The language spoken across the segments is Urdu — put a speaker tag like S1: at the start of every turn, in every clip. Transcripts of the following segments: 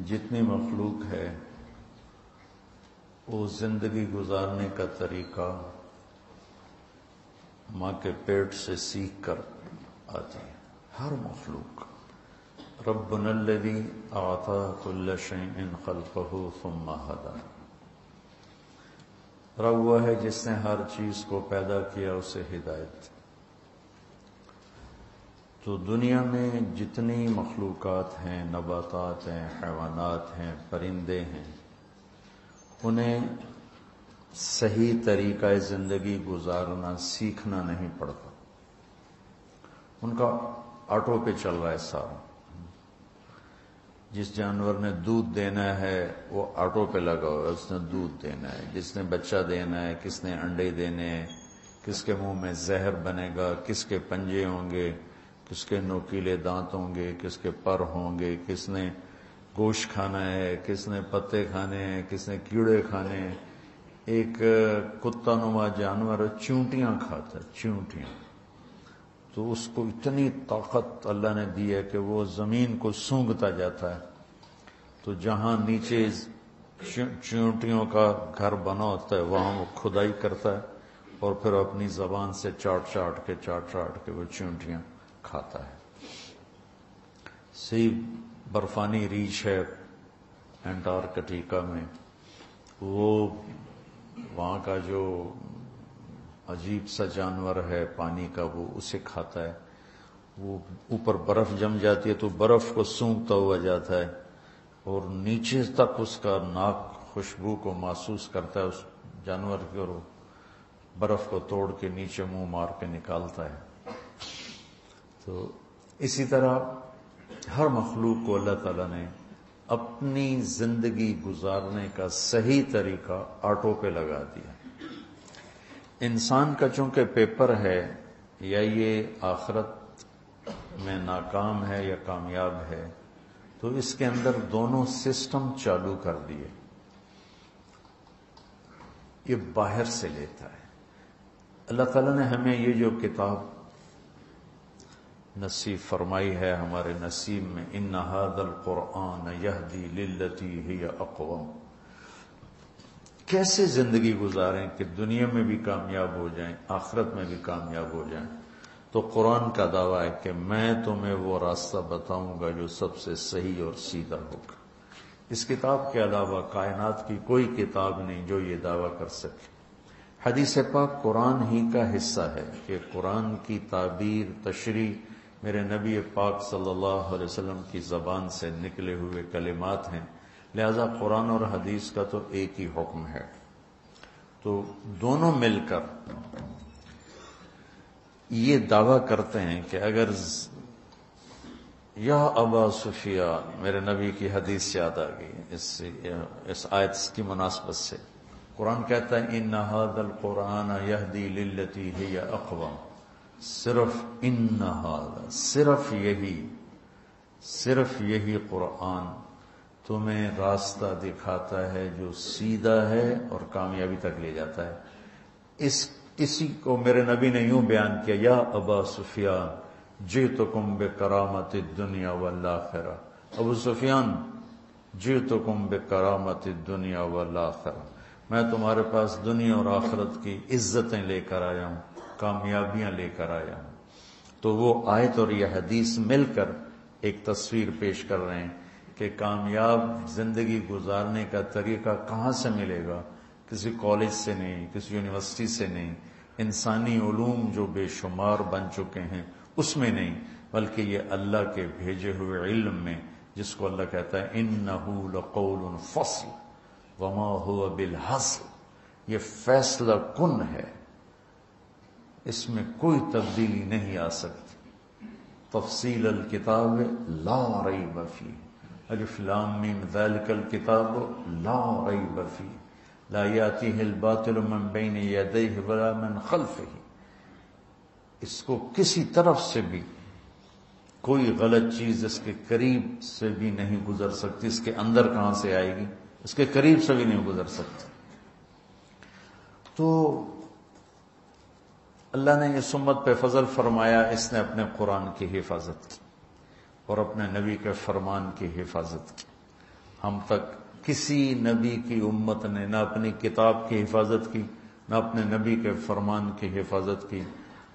S1: جتنی مخلوق ہے وہ زندگی گزارنے کا طریقہ ماں کے پیٹ سے سیکھ کر آتی ہے. ہر مخلوق. ربنا الذی اعطى كل شيء خلقه ثم هدى. رب وہ ہے جس نے ہر چیز کو پیدا کیا اسے ہدایت. تو دنیا میں جتنی مخلوقات ہیں، نباتات ہیں، حیوانات ہیں، پرندے ہیں، انہیں صحیح طریقہ زندگی گزارنا سیکھنا نہیں پڑتا. ان کا آٹو پہ چل رہا ہے سارا. جس جانور نے دودھ دینا ہے وہ آٹو پہ لگا ہوا ہے، اس نے دودھ دینا ہے. جس نے بچہ دینا ہے، کس نے انڈے دینے ہیں، کس کے منہ میں زہر بنے گا، کس کے پنجے ہوں گے، کس کے نوکیلے دانت ہوں گے، کس کے پر ہوں گے، کس نے گوشت کھانا ہے، کس نے پتے کھانے ہیں، کس نے کیڑے کھانے ہیں. ایک کتا نما جانور چونٹیاں کھاتا ہے، چونٹیاں. تو اس کو اتنی طاقت اللہ نے دی ہے کہ وہ زمین کو سونگھتا جاتا ہے. تو جہاں نیچے چونٹیوں کا گھر بنا ہوتا ہے وہاں وہ کھدائی کرتا ہے اور پھر اپنی زبان سے چاٹ چاٹ کے وہ چونٹیاں کھاتا ہے. سی برفانی ریچھ ہے انٹارکٹیکا میں، وہ وہاں کا جو عجیب سا جانور ہے پانی کا وہ اسے کھاتا ہے. وہ اوپر برف جم جاتی ہے تو برف کو سونگھتا ہوا جاتا ہے اور نیچے تک اس کا ناک خوشبو کو محسوس کرتا ہے اس جانور کی، اور برف کو توڑ کے نیچے منہ مار کے نکالتا ہے. تو اسی طرح ہر مخلوق کو اللہ تعالیٰ نے اپنی زندگی گزارنے کا صحیح طریقہ آٹو پہ لگا دیا. انسان کا چونکہ پیپر ہے، یا یہ آخرت میں ناکام ہے یا کامیاب ہے، تو اس کے اندر دونوں سسٹم چالو کر دیے. یہ باہر سے لیتا ہے. اللہ تعالیٰ نے ہمیں یہ جو کتاب نصیب فرمائی ہے ہمارے نصیب میں، ان ھذا القرآن یہدی للتی ہی اقوم، کیسے زندگی گزاریں کہ دنیا میں بھی کامیاب ہو جائیں، آخرت میں بھی کامیاب ہو جائیں. تو قرآن کا دعویٰ ہے کہ میں تمہیں وہ راستہ بتاؤں گا جو سب سے صحیح اور سیدھا ہوگا. اس کتاب کے علاوہ کائنات کی کوئی کتاب نہیں جو یہ دعویٰ کر سکے. حدیث پاک قرآن ہی کا حصہ ہے کہ قرآن کی تعبیر، تشریح میرے نبی پاک صلی اللہ علیہ وسلم کی زبان سے نکلے ہوئے کلمات ہیں. لہذا قرآن اور حدیث کا تو ایک ہی حکم ہے. تو دونوں مل کر یہ دعویٰ کرتے ہیں کہ اگر یا ابا سفیان، میرے نبی کی حدیث یاد آ گئی اس آیت کی مناسبت سے. قرآن کہتا ہے ان ھذا القرآن یہدی للتی ہی اقوم. صرف ان ھذا، صرف یہی قرآن تمہیں راستہ دکھاتا ہے جو سیدھا ہے اور کامیابی تک لے جاتا ہے. اسی کو میرے نبی نے یوں بیان کیا، یا ابا سفیان جئتکم بکرامت الدنیا والآخرہ. ابو سفیان جئتکم بکرامت الدنیا والآخرہ، میں تمہارے پاس دنیا اور آخرت کی عزتیں لے کر آیا ہوں، کامیابیاں لے کر آیا ہوں. تو وہ آیت اور یہ حدیث مل کر ایک تصویر پیش کر رہے ہیں کہ کامیاب زندگی گزارنے کا طریقہ کہاں سے ملے گا. کسی کالج سے نہیں، کسی یونیورسٹی سے نہیں، انسانی علوم جو بے شمار بن چکے ہیں اس میں نہیں، بلکہ یہ اللہ کے بھیجے ہوئے علم میں، جس کو اللہ کہتا ہے انہ لقول فصل وما هو بالحزل. یہ فیصلہ کن ہے، اس میں کوئی تبدیلی نہیں آ سکتی. تفصیل الکتاب لا ریب فیہ، الف لام میم ذالک الکتاب لا ریب فیہ لا یاتیہ الباطل من بین یدیہ ولا من خلفہ. اس کو کسی طرف سے بھی کوئی غلط چیز اس کے قریب سے بھی نہیں گزر سکتی. اس کے اندر کہاں سے آئے گی، اس کے قریب سے بھی نہیں گزر سکتی. تو اللہ نے اس امت پہ فضل فرمایا، اس نے اپنے قرآن کی حفاظت کی. اور اپنے نبی کے فرمان کی حفاظت کی. ہم تک کسی نبی کی امت نے نہ اپنی کتاب کی حفاظت کی، نہ اپنے نبی کے فرمان کی حفاظت کی.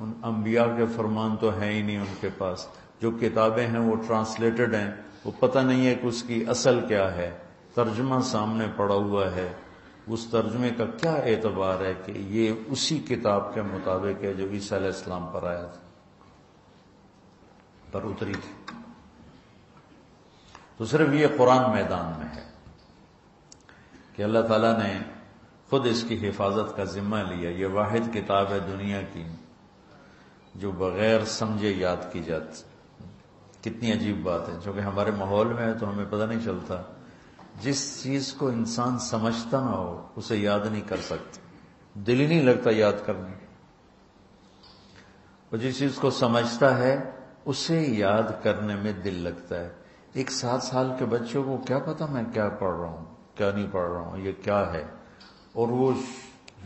S1: ان انبیاء کے فرمان تو ہے ہی نہیں ان کے پاس. جو کتابیں ہیں وہ ٹرانسلیٹڈ ہیں، وہ پتہ نہیں ہے کہ اس کی اصل کیا ہے. ترجمہ سامنے پڑا ہوا ہے، اس ترجمے کا کیا اعتبار ہے کہ یہ اسی کتاب کے مطابق ہے جو عیسیٰ علیہ السلام پر آیا تھا، پر اتری تھی. تو صرف یہ قرآن میدان میں ہے کہ اللہ تعالیٰ نے خود اس کی حفاظت کا ذمہ لیا. یہ واحد کتاب ہے دنیا کی جو بغیر سمجھے یاد کی جاتی. کتنی عجیب بات ہے، چونکہ ہمارے ماحول میں ہے تو ہمیں پتہ نہیں چلتا. جس چیز کو انسان سمجھتا نہ ہو اسے یاد نہیں کر سکتا، دل ہی نہیں لگتا یاد کرنے. اور جس چیز کو سمجھتا ہے اسے یاد کرنے میں دل لگتا ہے. ایک 7 سال کے بچوں کو کیا پتا میں کیا پڑھ رہا ہوں کیا نہیں پڑھ رہا ہوں، یہ کیا ہے، اور وہ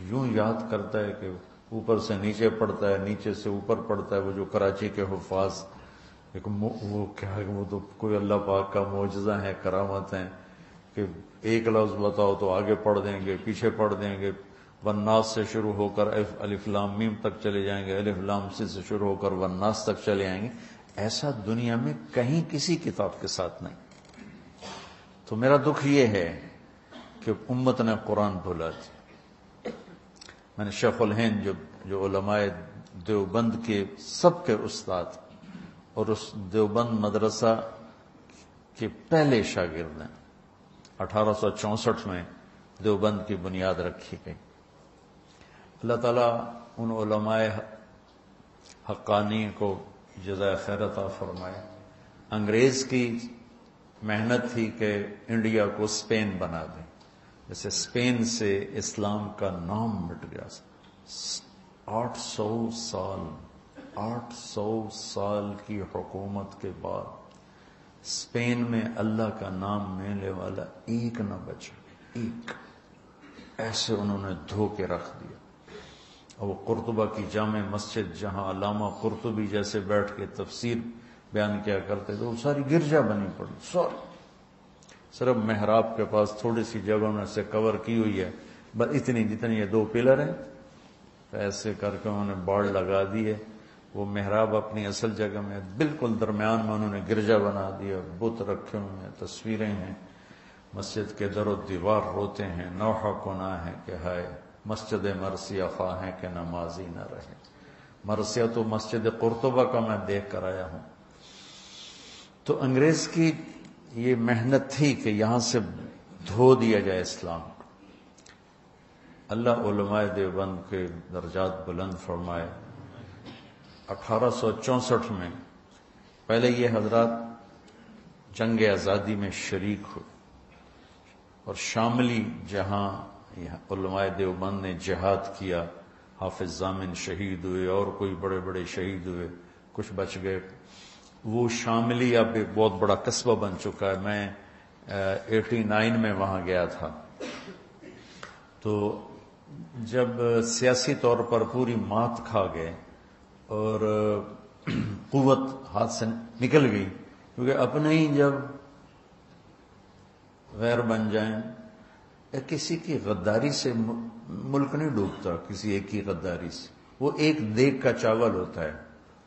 S1: یوں یاد کرتا ہے کہ اوپر سے نیچے پڑھتا ہے، نیچے سے اوپر پڑھتا ہے. وہ جو کراچی کے حفاظ، وہ کیا ہے، وہ تو کوئی اللہ پاک کا معجزہ ہے، کرامت ہیں کہ ایک لفظ بتاؤ تو آگے پڑھ دیں گے، پیچھے پڑھ دیں گے. والناس سے شروع ہو کر الف لام میم تک چلے جائیں گے، الف لام سے شروع ہو کر والناس تک چلے آئیں گے. ایسا دنیا میں کہیں کسی کتاب کے ساتھ نہیں. تو میرا دکھ یہ ہے کہ امت نے قرآن بھولا دیا. میں نے شیخ الہند جو علماء دیوبند کے سب کے استاد اور اس دیوبند مدرسہ کے پہلے شاگرد ہیں، 1864 میں دیوبند کی بنیاد رکھی گئی. اللہ تعالیٰ ان علماء حقانی کو جزائے خیر عطا فرمائے. انگریز کی محنت تھی کہ انڈیا کو اسپین بنا دیں. جیسے اسپین سے اسلام کا نام مٹ گیا. 800 سال کی حکومت کے بعد اسپین میں اللہ کا نام لینے والا ایک نہ بچا، ایک. ایسے انہوں نے دھو کے رکھ دیا. اور وہ قرطبہ کی جامع مسجد جہاں علامہ قرطبی جیسے بیٹھ کے تفسیر بیان کیا کرتے تھے، وہ ساری گرجا بنی پڑی. صرف محراب کے پاس تھوڑی سی جگہ انہوں سے کور کی ہوئی ہے، بس اتنی جتنی یہ 2 پلر ہیں، ایسے کر کے انہوں نے باڑ لگا دی ہے. وہ محراب اپنی اصل جگہ میں بالکل درمیان میں انہوں نے گرجا بنا دیا. بت رکھے ہوئے ہیں، تصویریں ہیں. مسجد کے در و دیوار روتے ہیں، نوحہ کنا ہے کہ ہائے مسجد مرثیہ خواہ ہے کہ نمازی نہ رہے. مرثیہ تو مسجد قرطبہ کا میں دیکھ کر آیا ہوں. تو انگریز کی یہ محنت تھی کہ یہاں سے دھو دیا جائے اسلام کو. اللہ علماء دیوبند کے درجات بلند فرمائے. 1864 میں پہلے یہ حضرات جنگ آزادی میں شریک ہوئے، اور شاملی جہاں علماء دیوبند نے جہاد کیا، حافظ ضامن شہید ہوئے اور کوئی بڑے بڑے شہید ہوئے، کچھ بچ گئے. وہ شاملی اب ایک بہت بڑا قصبہ بن چکا ہے. میں 89 میں وہاں گیا تھا. تو جب سیاسی طور پر پوری مات کھا گئے اور قوت ہاتھ سے نکل گئی، کیونکہ اپنے ہی جب غیر بن جائیں، کسی کی غداری سے ملک نہیں ڈوبتا، کسی ایک کی غداری سے. وہ ایک دیگ کا چاول ہوتا ہے،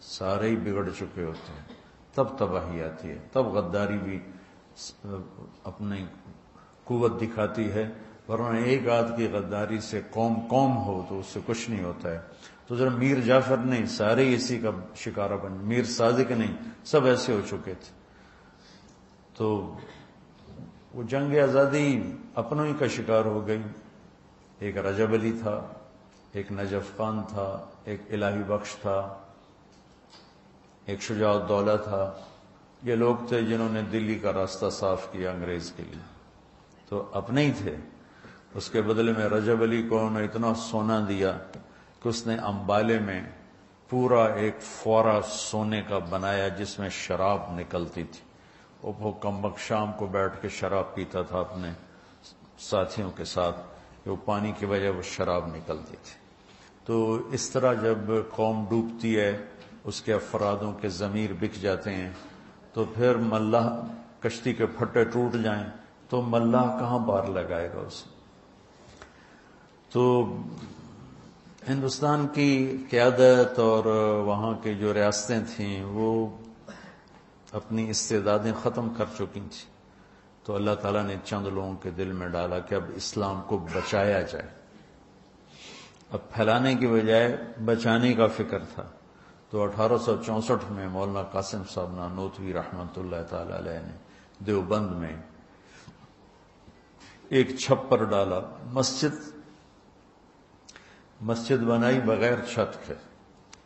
S1: سارے ہی بگڑ چکے ہوتے ہیں، تب تباہی آتی ہے، تب غداری بھی اپنی قوت دکھاتی ہے. ورنہ ایک آدھ کی غداری سے قوم ہو تو اس سے کچھ نہیں ہوتا ہے. تو ذرا میر جعفر نہیں، سارے اسی کا شکارہ بن، میر صادق نہیں، سب ایسے ہو چکے تھے. تو وہ جنگ آزادی اپنوں ہی کا شکار ہو گئی. ایک رجب علی تھا، ایک نجف خان تھا، ایک الہی بخش تھا، ایک شجاع الدولہ تھا. یہ لوگ تھے جنہوں نے دلی کا راستہ صاف کیا انگریز کے لیے. تو اپنے ہی تھے. اس کے بدلے میں رجب علی کو انہوں نے اتنا سونا دیا کہ اس نے امبالے میں پورا ایک فوارہ سونے کا بنایا جس میں شراب نکلتی تھی. وہ کمبک شام کو بیٹھ کے شراب پیتا تھا اپنے ساتھیوں کے ساتھ، وہ پانی کی وجہ وہ شراب نکلتی تھی. تو اس طرح جب قوم ڈوبتی ہے، اس کے افرادوں کے ضمیر بک جاتے ہیں، تو پھر ملاح کشتی کے پھٹے ٹوٹ جائیں تو ملاح کہاں پار لگائے گا اسے؟ تو ہندوستان کی قیادت اور وہاں کی جو ریاستیں تھیں وہ اپنی استعدادیں ختم کر چکی تھیں، تو اللہ تعالیٰ نے چند لوگوں کے دل میں ڈالا کہ اب اسلام کو بچایا جائے، اب پھیلانے کی بجائے بچانے کا فکر تھا۔ تو 1864 میں مولانا قاسم صاحب نانوتوی رحمۃ اللہ تعالی علیہ نے دیوبند میں ایک چھپر ڈالا، مسجد بنائی بغیر چھت کے،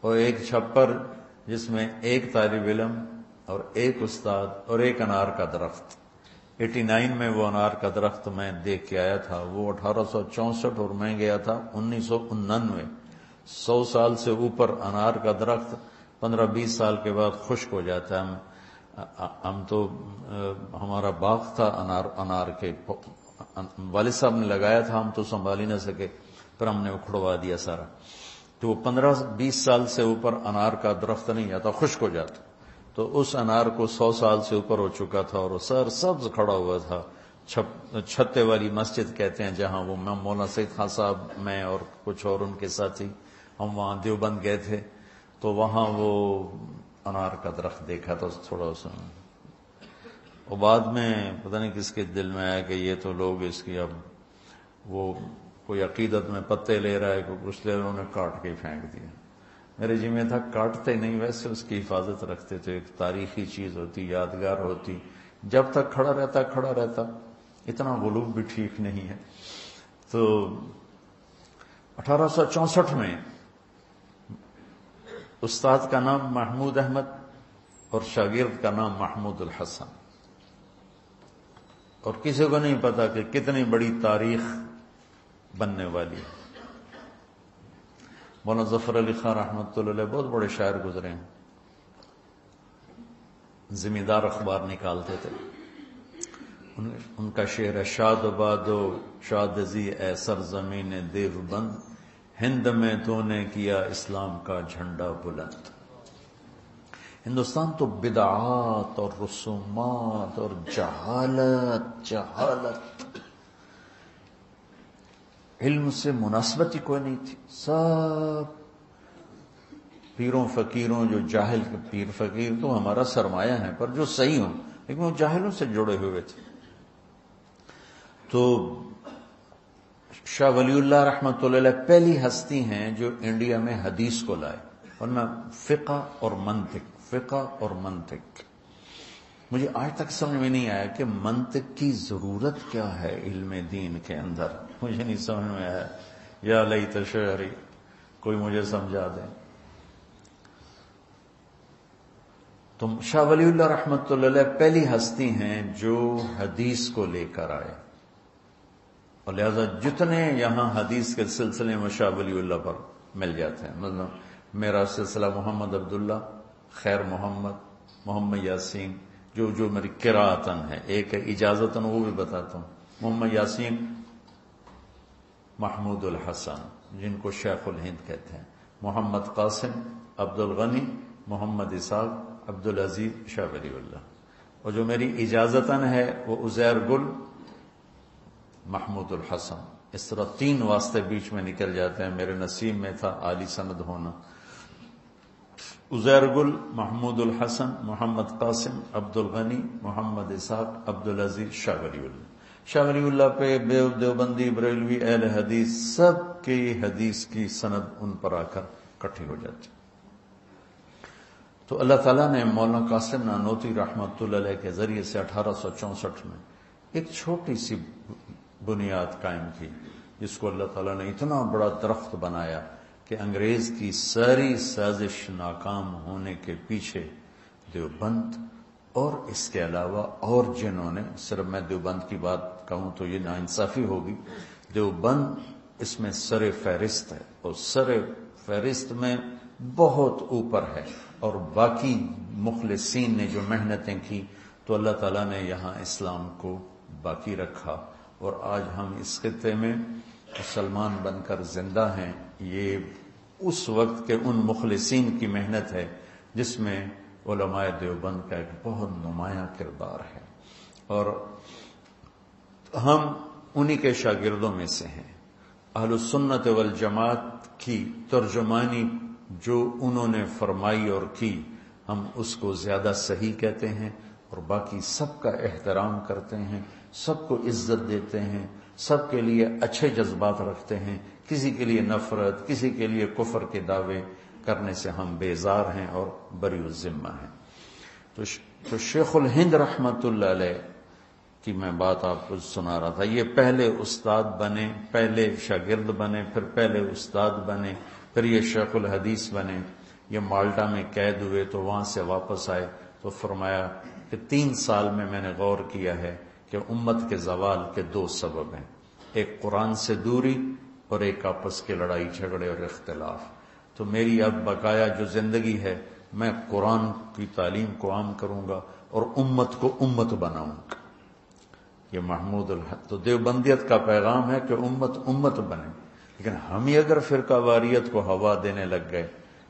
S1: اور ایک چھپر جس میں ایک طالب علم اور ایک استاد اور ایک انار کا درخت۔ 89 میں وہ انار کا درخت میں دیکھ کے آیا تھا، وہ 1864 اور میں گیا تھا 1999۔ 100 سال سے اوپر انار کا درخت 15-20 سال کے بعد خشک ہو جاتا ہے۔ ہم تو ہمارا باغ تھا انار کے، والد صاحب نے لگایا تھا، ہم تو سنبھال ہی نہ سکے، پھر ہم نے اکھڑوا دیا سارا۔ تو وہ 15-20 سال سے اوپر انار کا درخت نہیں جاتا، خشک ہو جاتا۔ تو اس انار کو 100 سال سے اوپر ہو چکا تھا اور سر سبز کھڑا ہوا تھا۔ چھتے والی مسجد کہتے ہیں جہاں، وہ مولانا سید خان صاحب، میں اور کچھ اور ان کے ساتھی، ہم وہاں دیوبند گئے تھے، تو وہاں وہ انار کا درخت دیکھا تھا تھوڑا سا۔ اور بعد میں پتہ نہیں کس کے دل میں آیا کہ یہ تو لوگ اس کی اب وہ کوئی عقیدت میں پتے لے رہا ہے، کوئی کچھ لے رہا ہے، انہوں نے کاٹ کے پھینک دیا۔ میرے جی میں تھا کاٹتے نہیں، ویسے اس کی حفاظت رکھتے تھے، ایک تاریخی چیز ہوتی، یادگار ہوتی، جب تک کھڑا رہتا، اتنا غلوب بھی ٹھیک نہیں ہے۔ تو 1864 میں استاد کا نام محمود احمد اور شاگرد کا نام محمود الحسن، اور کسی کو نہیں پتا کہ کتنی بڑی تاریخ بننے والی ہے۔ مولانا ظفر علی خان رحمۃ اللہ علیہ بہت بڑے شاعر گزرے ہیں، زمیندار اخبار نکالتے تھے، ان کا شعر ہے: شاد بادو شادزی اے سرزمین دیوبند، ہند میں تو نے کیا اسلام کا جھنڈا بلند۔ ہندوستان تو بدعات اور رسومات اور جہالت علم سے مناسبت ہی کوئی نہیں تھی۔ سب پیروں فقیروں، جو جاہل، پیر فقیر تو ہمارا سرمایہ ہے، پر جو صحیح ہوں، لیکن وہ جاہلوں سے جڑے ہوئے تھے۔ تو شاہ ولی اللہ رحمۃ اللہ علیہ پہلی ہستی ہیں جو انڈیا میں حدیث کو لائے، ورنہ فقہ اور منطق مجھے آج تک سمجھ میں نہیں آیا کہ منطق کی ضرورت کیا ہے علم دین کے اندر، مجھے نہیں سمجھ میں آیا۔ یا لیت شعری، کوئی مجھے سمجھا دے۔ تو شاہ ولی اللہ رحمۃ اللہ علیہ پہلی ہستی ہیں جو حدیث کو لے کر آئے، اور لہذا جتنے یہاں حدیث کے سلسلے میں شاہ ولی اللہ پر مل جاتے ہیں، مطلب میرا سلسلہ محمد عبداللہ، خیر محمد یاسین، جو میری قراءتن ہے، ایک ہے اجازتن، وہ بھی بتاتا ہوں۔ محمد یاسین، محمود الحسن جن کو شیخ الہند کہتے ہیں، محمد قاسم، عبد الغنی، محمد اسحاق، عبد العزیز، شاہ ولی اللہ، اور جو میری اجازتن ہے وہ عزیر گل، محمود الحسن۔ اس طرح 3 واسطے بیچ میں نکل جاتے ہیں، میرے نصیب میں تھا عالی سند ہونا۔ عزیر گل، محمود الحسن، محمد قاسم، عبد الغنی، محمد اسحاق، عبد العزیز، شاہ ولی اللہ۔ شاہ ولی اللہ پہ دیوبندی، بریلوی، اہل حدیث سب کی حدیث کی سند ان پر آ کر اکٹھی ہو جاتی۔ تو اللہ تعالیٰ نے مولانا قاسم نانوتوی رحمۃ اللہ علیہ کے ذریعے سے 1864 میں ایک چھوٹی سی بنیاد قائم کی، جس کو اللہ تعالیٰ نے اتنا بڑا درخت بنایا کہ انگریز کی ساری سازش ناکام ہونے کے پیچھے دیوبند اور اس کے علاوہ اور جنہوں نے، صرف میں دیوبند کی بات کہوں تو یہ ناانصافی ہوگی، دیوبند اس میں سر فہرست ہے، اور سر فہرست میں بہت اوپر ہے، اور باقی مخلصین نے جو محنتیں کی تو اللہ تعالیٰ نے یہاں اسلام کو باقی رکھا، اور آج ہم اس خطے میں مسلمان بن کر زندہ ہیں۔ یہ اس وقت کے ان مخلصین کی محنت ہے جس میں علماء دیوبند کا ایک بہت نمایاں کردار ہے، اور ہم انہی کے شاگردوں میں سے ہیں۔ اہل السنت والجماعت کی ترجمانی جو انہوں نے فرمائی اور کی، ہم اس کو زیادہ صحیح کہتے ہیں، اور باقی سب کا احترام کرتے ہیں، سب کو عزت دیتے ہیں، سب کے لیے اچھے جذبات رکھتے ہیں، کسی کے لیے نفرت، کسی کے لیے کفر کے دعوے کرنے سے ہم بیزار ہیں اور بری الذمہ ہیں۔ تو شیخ الہند رحمت اللہ علیہ کی میں بات آپ کو سنا رہا تھا، یہ پہلے استاد بنے، پہلے شاگرد بنے، پھر پہلے استاد بنے، پھر یہ شیخ الحدیث بنے۔ یہ مالٹا میں قید ہوئے تو وہاں سے واپس آئے تو فرمایا کہ 3 سال میں نے غور کیا ہے کہ امت کے زوال کے 2 سبب ہیں، ایک قرآن سے دوری اور ایک آپس کے لڑائی جھگڑے اور اختلاف۔ تو میری اب بقایا جو زندگی ہے، میں قرآن کی تعلیم کو عام کروں گا اور امت کو امت بناؤں گا۔ یہ محمود الحق تو دیوبندیت کا پیغام ہے کہ امت امت بنے، لیکن ہم ہی اگر فرقہ واریت کو ہوا دینے لگ گئے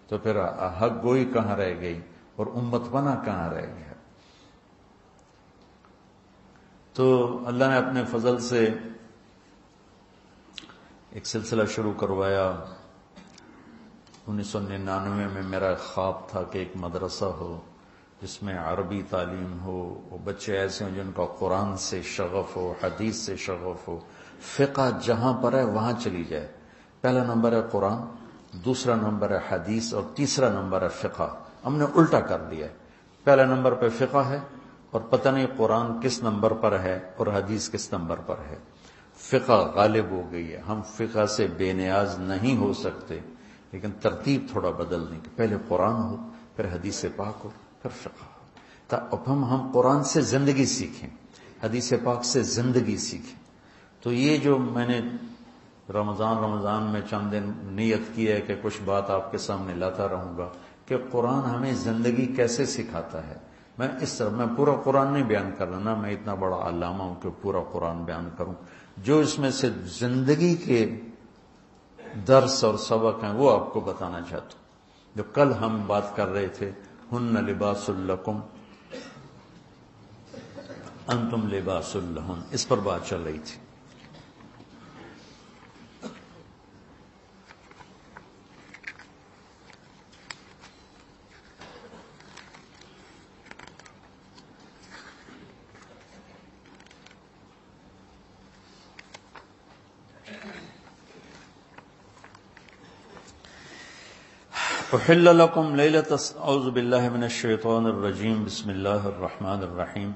S1: تو پھر حق گوئی کہاں رہ گئی اور امت بنا کہاں رہ گیا۔ تو اللہ نے اپنے فضل سے ایک سلسلہ شروع کروایا۔ 1999 میں میرا خواب تھا کہ ایک مدرسہ ہو جس میں عربی تعلیم ہو، وہ بچے ایسے ہوں جن کا قرآن سے شغف ہو، حدیث سے شغف ہو، فقہ جہاں پر ہے وہاں چلی جائے۔ پہلا نمبر ہے قرآن، دوسرا نمبر ہے حدیث، اور تیسرا نمبر ہے فقہ۔ ہم نے الٹا کر دیا ہے، پہلا نمبر پہ فقہ ہے اور پتہ نہیں قرآن کس نمبر پر ہے اور حدیث کس نمبر پر ہے۔ فقہ غالب ہو گئی ہے، ہم فقہ سے بے نیاز نہیں ہو سکتے، لیکن ترتیب تھوڑا بدل دیں کہ پہلے قرآن ہو، پھر حدیث پاک ہو، پھر فقہ ہو۔ اب ہم قرآن سے زندگی سیکھیں، حدیث پاک سے زندگی سیکھیں۔ تو یہ جو میں نے رمضان میں چند دن نیت کی ہے کہ کچھ بات آپ کے سامنے لاتا رہوں گا کہ قرآن ہمیں زندگی کیسے سکھاتا ہے۔ میں اس طرح میں پورا قرآن نہیں بیان کر رہا نا، میں اتنا بڑا علامہ ہوں کہ پورا قرآن بیان کروں، جو اس میں سے زندگی کے درس اور سبق ہیں وہ آپ کو بتانا چاہتا ہوں۔ جو کل ہم بات کر رہے تھے، ہن لباس لکم انتم لباس لہن، اس پر بات چل رہی تھی۔ احل لکم لیلۃ اعوذ باللہ من الشیطان الرجیم، بسم اللہ الرحمن الرحیم۔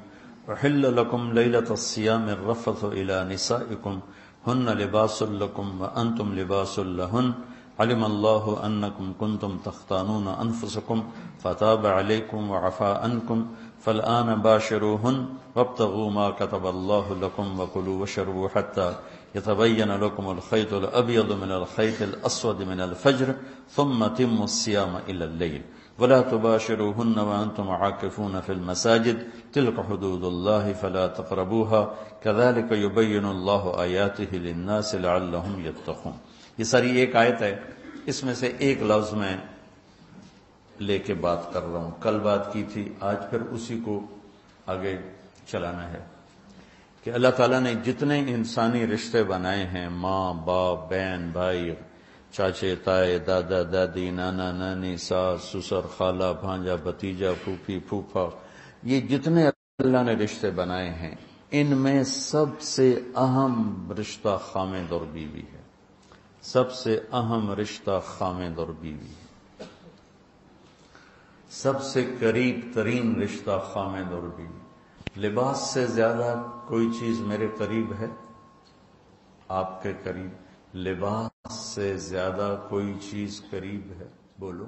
S1: احل لکم لیلۃ الصیام الرفث الی نسائکم ہن لباس لکم وانتم لباس لہن، علم اللہ انکم کنتم تختانون انفسکم فتاب علیکم وعفا عنکم فالآن باشروہن وابتغوا ما کتب اللہ لکم وکلوا واشربوا حتی يتبين لكم الخيط الأبيض من الخيط الأسود من الفجر ثم أتموا الصيام إلى الليل ولا تباشروهن وأنتم عاكفون في المساجد تلك حدود الله فلا تقربوها كذلك يبين الله آياته للناس لعلهم يتقون۔ یہ ساری ایک آیت ہے، اس میں سے ایک لفظ میں لے کے بات کر رہا ہوں، کل بات کی تھی، آج پھر اسی کو آگے چلانا ہے کہ اللہ تعالیٰ نے جتنے انسانی رشتے بنائے ہیں، ماں باپ، بہن بھائی، چاچے تائے، دادا دادی، نانا نانی، ساس سسر، خالہ بھانجا بھتیجا، پھوپھی پھوپھا، یہ جتنے اللہ نے رشتے بنائے ہیں، ان میں سب سے اہم رشتہ خامد اور بیوی ہے۔ سب سے اہم رشتہ خامد اور بیوی ہے، سب سے قریب ترین رشتہ خامد اور بیوی۔ لباس سے زیادہ کوئی چیز میرے قریب ہے؟ آپ کے قریب لباس سے زیادہ کوئی چیز قریب ہے؟ بولو۔